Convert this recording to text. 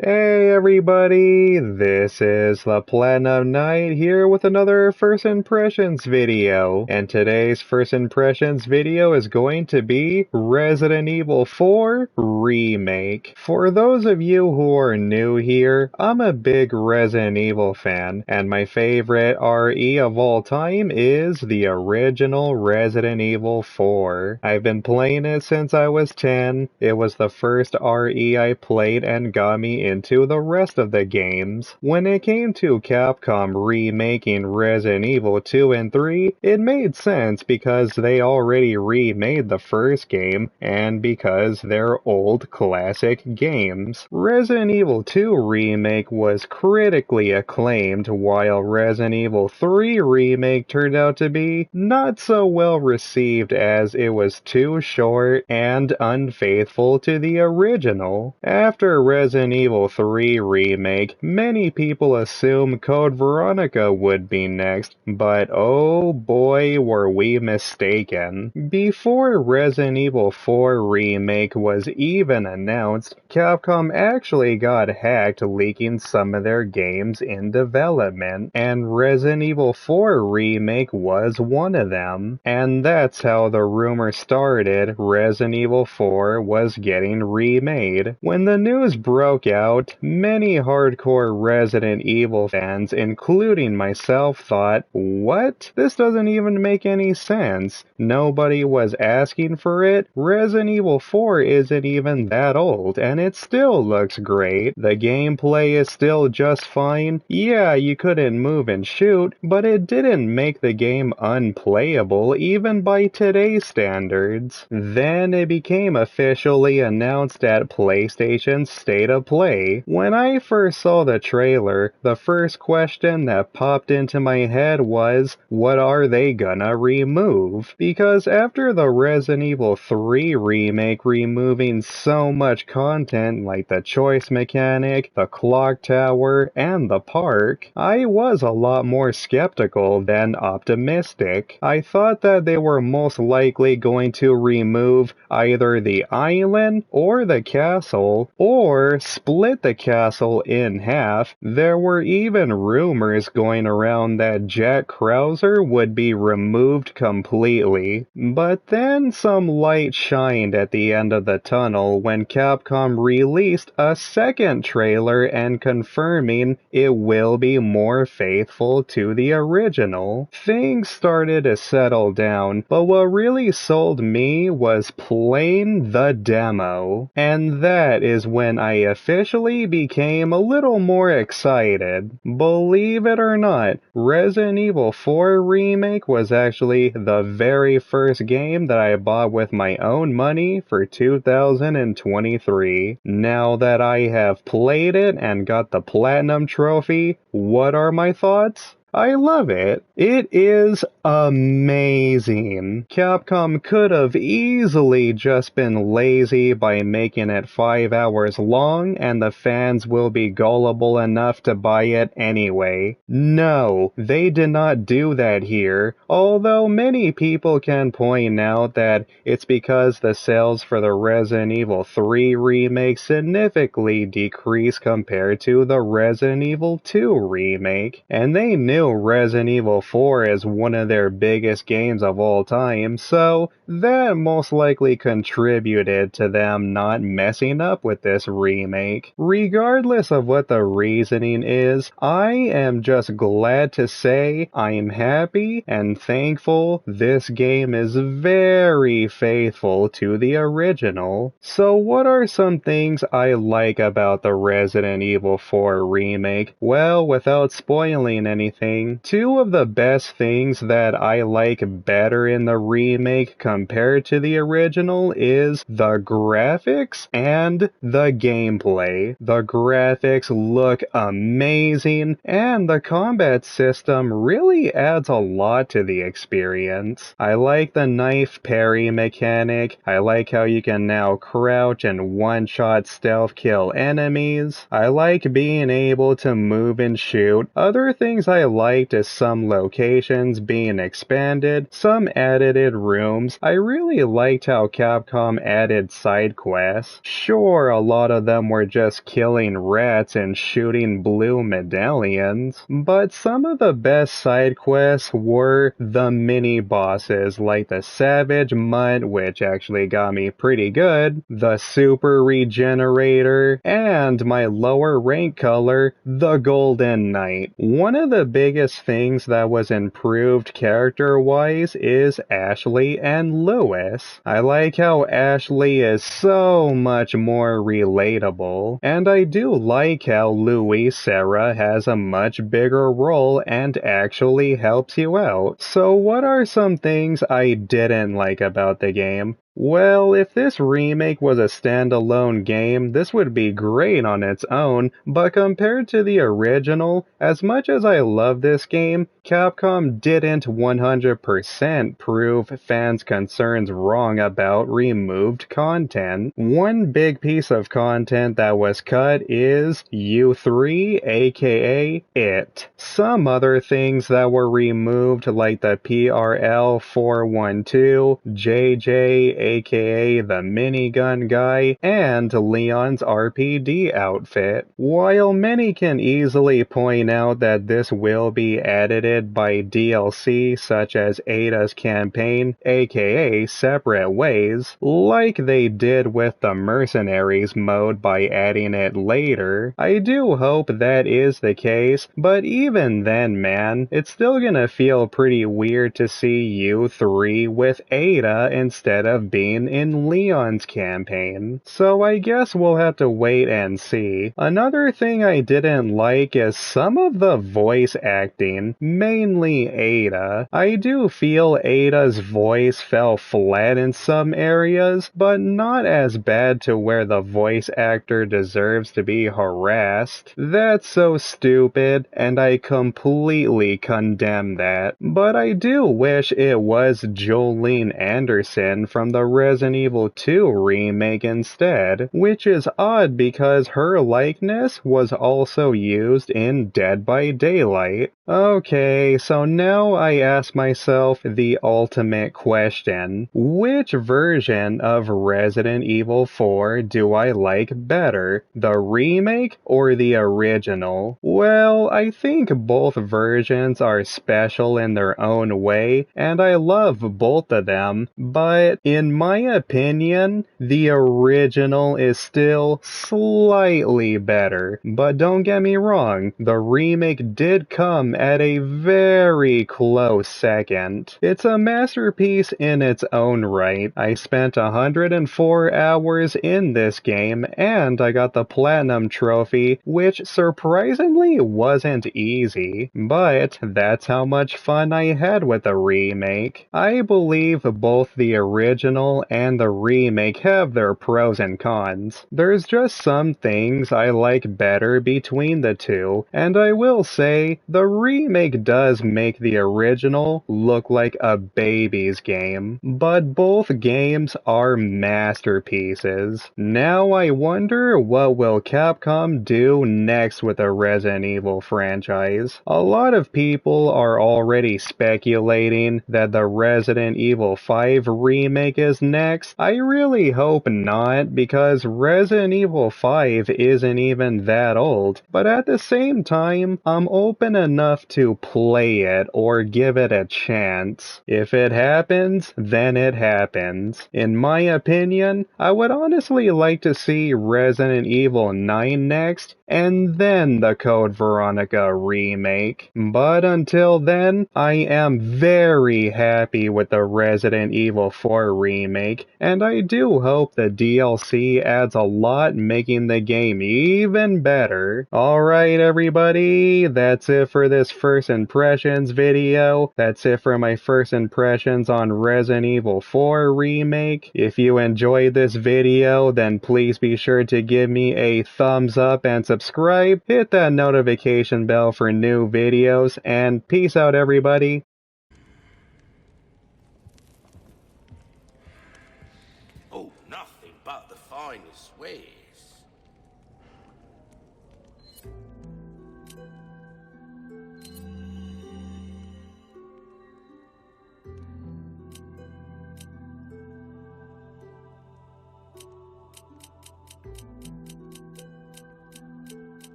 Hey everybody, this is the Platinum Knight here with another First Impressions video. And today's First Impressions video is going to be Resident Evil 4 Remake. For those of you who are new here, I'm a big Resident Evil fan, and my favorite RE of all time is the original Resident Evil 4. I've been playing it since I was 10. It was the first RE I played and got me into the rest of the games. When it came to Capcom remaking Resident Evil 2 and 3, it made sense because they already remade the first game and because they're old classic games. Resident Evil 2 Remake was critically acclaimed, while Resident Evil 3 Remake turned out to be not so well received as it was too short and unfaithful to the original. After Resident Evil 3 Remake, many people assumed Code Veronica would be next, but oh boy were we mistaken. Before Resident Evil 4 Remake was even announced, Capcom actually got hacked leaking some of their games in development, and Resident Evil 4 Remake was one of them. And that's how the rumor started Resident Evil 4 was getting remade. When the news broke out, many hardcore Resident Evil fans, including myself, thought, what? This doesn't even make any sense. Nobody was asking for it. Resident Evil 4 isn't even that old, and it still looks great. The gameplay is still just fine. Yeah, you couldn't move and shoot, but it didn't make the game unplayable even by today's standards. Then it became officially announced at PlayStation's State of Play. When I first saw the trailer, the first question that popped into my head was, what are they gonna remove? Because after the Resident Evil 3 remake removing so much content like the choice mechanic, the clock tower, and the park, I was a lot more skeptical than optimistic. I thought that they were most likely going to remove either the island or the castle, or split the castle in half. There were even rumors going around that Jack Krauser would be removed completely. But then some light shined at the end of the tunnel when Capcom released a second trailer and confirming it will be more faithful to the original. Things started to settle down, but what really sold me was playing the demo. And that is when I officially became a little more excited. Believe it or not, Resident Evil 4 Remake was actually the very first game that I bought with my own money for 2023. Now that I have played it and got the Platinum Trophy, what are my thoughts? I love it. It is amazing. Capcom could have easily just been lazy by making it 5 hours long and the fans will be gullible enough to buy it anyway. No, they did not do that here, although many people can point out that it's because the sales for the Resident Evil 3 remake significantly decreased compared to the Resident Evil 2 remake, and they knew Resident Evil 4 is one of their biggest games of all time, so that most likely contributed to them not messing up with this remake. Regardless of what the reasoning is, I am just glad to say I'm happy and thankful this game is very faithful to the original. So what are some things I like about the Resident Evil 4 remake? Well, without spoiling anything, two of the best things that I like better in the remake compared to the original is the graphics and the gameplay. The graphics look amazing, and the combat system really adds a lot to the experience. I like the knife parry mechanic. I like how you can now crouch and one-shot stealth kill enemies. I like being able to move and shoot. Other things I liked is some locations being expanded, some edited rooms. I really liked how Capcom added side quests. Sure, a lot of them were just killing rats and shooting blue medallions, but some of the best side quests were the mini-bosses like the Savage Mutt, which actually got me pretty good, the Super Regenerator, and my lower rank color, the Golden Knight. One of the biggest things that was improved character-wise is Ashley and Lewis. I like how Ashley is so much more relatable, and I do like how Louis Serra has a much bigger role and actually helps you out. So what are some things I didn't like about the game? Well, if this remake was a standalone game, this would be great on its own, but compared to the original, as much as I love this game, Capcom didn't 100% prove fans' concerns wrong about removed content. One big piece of content that was cut is U3, aka It. Some other things that were removed like the PRL 412, JJ, aka the minigun guy, and Leon's RPD outfit. While many can easily point out that this will be edited by DLC such as Ada's campaign, aka Separate Ways, like they did with the Mercenaries mode by adding it later, I do hope that is the case, but even then, man, it's still gonna feel pretty weird to see you three with Ada instead of being in Leon's campaign. So I guess we'll have to wait and see. Another thing I didn't like is some of the voice acting, mainly Ada. I do feel Ada's voice fell flat in some areas, but not as bad to where the voice actor deserves to be harassed. That's so stupid, and I completely condemn that. But I do wish it was Jolene Anderson from the Resident Evil 2 remake instead, which is odd because her likeness was also used in Dead by Daylight. Okay, so now I ask myself the ultimate question. Which version of Resident Evil 4 do I like better? The remake or the original? Well, I think both versions are special in their own way, and I love both of them, but in my opinion, the original is still slightly better. But don't get me wrong, the remake did come at a very close second. It's a masterpiece in its own right. I spent 104 hours in this game, and I got the Platinum Trophy, which surprisingly wasn't easy. But that's how much fun I had with the remake. I believe both the original and the remake have their pros and cons. There's just some things I like better between the two, and I will say, the remake does make the original look like a baby's game. But both games are masterpieces. Now I wonder what will Capcom do next with the Resident Evil franchise. A lot of people are already speculating that the Resident Evil 5 remake is next. I really hope not, because Resident Evil 5 isn't even that old. But at the same time, I'm open enough to play it or give it a chance. If it happens, then it happens. In my opinion, I would honestly like to see Resident Evil 9 next, and then the Code Veronica remake. But until then, I am very happy with the Resident Evil 4 remake, and I do hope the DLC adds a lot, making the game even better. Alright everybody, that's it for this first impressions video. That's it for my first impressions on Resident Evil 4 remake. If you enjoyed this video, then please be sure to give me a thumbs up and subscribe. Hit that notification bell for new videos, and peace out everybody.